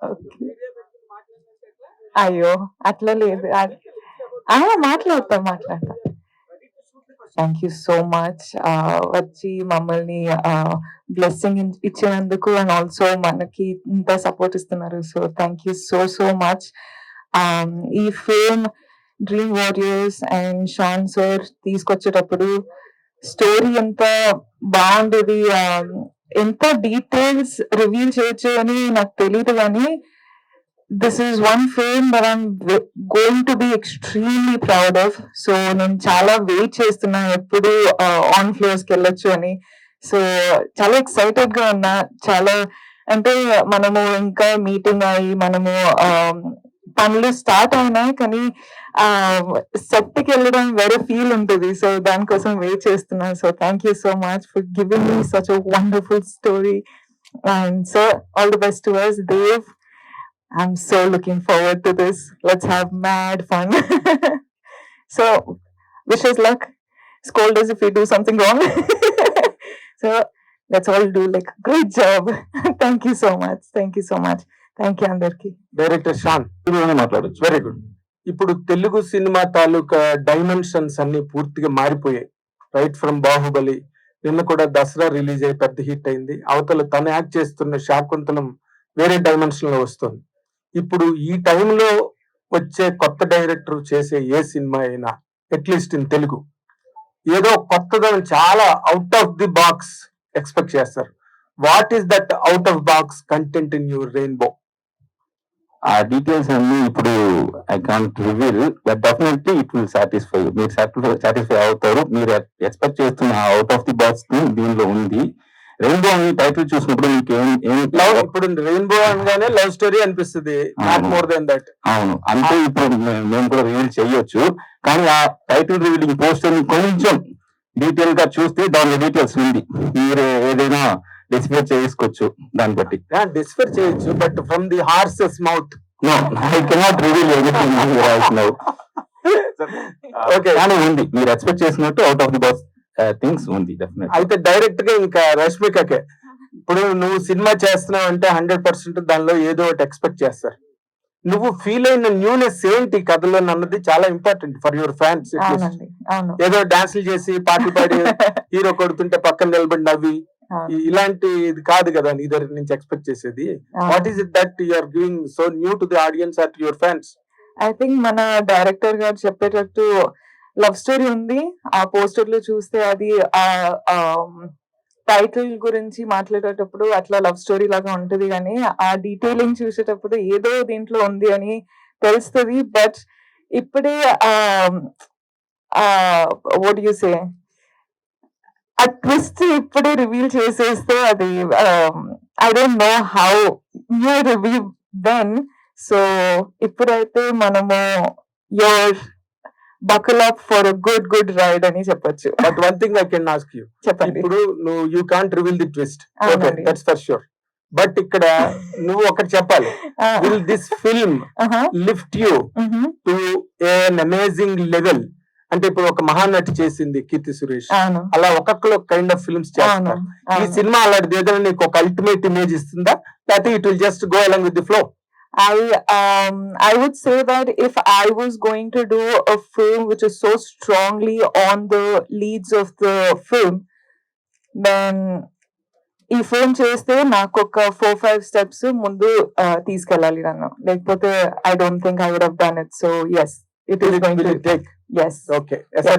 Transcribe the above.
Okay. అయ్యో! అట్లా లేదు. మాట్లాడతా. Thank you so much. వచ్చి మమ్మల్ని బ్లెస్సింగ్ ఇచ్చినందుకు అండ్ ఆల్సో మనకి ఇంత సపోర్ట్ ఇస్తున్నారు. So thank you so much. ఈ film dream warriors and Shaan sir తీసుకొచ్చేటప్పుడు స్టోరీ ఎంత బాగుండేది, ఎంత డీటెయిల్స్ రివీల్ చేయొచ్చు అని నాకు తెలియదు కానీ this is one film that I'm going to be extremely proud of. So నేను చాలా వెయిట్ చేస్తున్నా ఎప్పుడు ఆన్ ఫ్లోర్స్ కి వెళ్ళొచ్చు అని. సో చాలా ఎక్సైటెడ్ గా ఉన్నా. చాలా అంటే మనము ఇంకా మీటింగ్ అయ్యి మనము పనులు స్టార్ట్ అయినాయి కానీ సెట్ కి వెళ్ళడం వేరే ఫీల్ ఉంటుంది. సో దానికోసం వెయిట్ చేస్తున్నా. So thank you so much for giving me such a wonderful story. And sir all the best to us, Dev. I'm so looking forward to this. Let's have mad fun. So, wish us luck. Scold us if we do something wrong. So, let's all do like great job. Thank you so much. Thank you so much. Thank you, Andarki. Director Shaan మాట్లాడచ్చు. Very good. ఇప్పుడు Telugu cinema తాలూకా dimensions అన్ని పూర్తిగా మారిపోయాయి. Right from Baahubali, నిన్న కూడా Dasara release అయ్యి పెద్ద hit అయింది. అవతల తను యాక్ట్ చేస్తున్న శాకుంతలం వేరే డైమెన్షన్ లో వస్తుంది. ఇప్పుడు ఈ టైంలో వచ్చే కొత్త డైరెక్టర్ చేసే ఏ సినిమా అయినా అట్లీస్ట్ ఇన్ తెలుగు ఏదో కొత్తదని చాలా out of the box expect చేస్తారు. What is that out of box content in your rainbow? ఆ డీటెయిల్స్ అన్ని ఇప్పుడు I can't reveal, but definitely it will satisfy. మీరు సాటిస్ఫై అవుతారు. మీరు ఎక్స్పెక్ట్ చేస్తున్న అవుట్ ఆఫ్ ది బాక్స్ దీనిలో ఉంది. రెయిన్బో అని టైటిల్ చూసినప్పుడు మీకు ఇప్పుడు రెయిన్బో అనగానే లవ్ స్టోరీ అనిపిస్తుంది. More than that. అవును, అంటే ఇప్పుడు మేము కూడా రివీల్ చేయొచ్చు. కానీ ఆ టైటిల్ రివీలింగ్ పోస్టర్ ని కొంచెం డీటెయిల్ గా చూస్తే దాని డీటెయిల్స్ ఉంది. మీరు ఏదైనా డిస్ఫర్ చేసుకోవచ్చు దాన్ని బట్టి. డిస్ఫర్ చేయొచ్చు, but from the horse's mouth no, I cannot reveal anything right now. Okay, కానీ ఉంది, మీరు ఎక్స్పెక్ట్ చేసినట్టు out of the box things ఉంది డెఫినెట్. అయితే డైరెక్ట్ గా ఇంకా రష్మికకే ఇప్పుడు నువ్వు సినిమా చేస్తున్నావు అంటే 100% దానిలో ఏదో ఒకటి ఎక్స్పెక్ట్ చేస్తారు. నువ్వు ఫీల్ అయిన న్యూనెస్ ఏంటి కథలో అన్నది చాలా ఇంపార్టెంట్ ఫర్ యువర్ ఫ్యాన్స్. ఏదో డాన్సులు చేసి పాటలు పాడి హీరో కొడుతుంటే పక్కన నిలబడి నవ్వి ఇలాంటి ఇది కాదు కదా నీ దగ్గర నుంచి ఎక్స్పెక్ట్ చేసేది. What is it that you are giving so new to the audience or to your fans? I think మన డైరెక్టర్ గారు చెప్పేటట్టు లవ్ స్టోరీ ఉంది. ఆ పోస్టర్ లో చూస్తే అది టైటిల్ గురించి మాట్లాడేటప్పుడు అట్లా లవ్ స్టోరీ లాగా ఉంటది కానీ ఆ డీటెయిలింగ్ చూసేటప్పుడు ఏదో దీంట్లో ఉంది అని తెలుస్తుంది. బట్ ఇప్పుడే వాట్ యు సే ఆ ట్విస్ట్ ఇప్పుడే రివీల్ చేసేస్తే అది I don't know how you reveal then. So ఇప్పుడైతే మనము your buckle up for a good ride అని చెప్పొచ్చు. But one thing I can ask you. చెప్పండి. ఇప్పుడు నువ్వు you can't reveal the twist. Okay, that's for sure. But ఇక్కడ నువ్వు ఒకటి చెప్పాలి. Will this film lift you to an amazing level? అంటే ఇప్పుడు ఒక మహానటి చేసింది కీర్తి సురేష్, అలా ఒక్కొక్కరు కైండ్ ఆఫ్ ఫిల్మ్స్ చేస్తారు. ఈ సినిమా అలాంటిది ఏదైనా నీకు ఒక అల్టిమేట్ ఇమేజ్ ఇస్తుందా, లేకపోతే it will just go along with the flow? I would say that if I was going to do a film which is so strongly on the leads of the film, then ఈ film చేస్తే నాకు ఒక 4-5 steps ముందు తీసుకెళ్ళాలి నన్ను, లేకపోతే I don't think I would have done it. So yes, it is going to take. Yes. Okay. Yes, sir.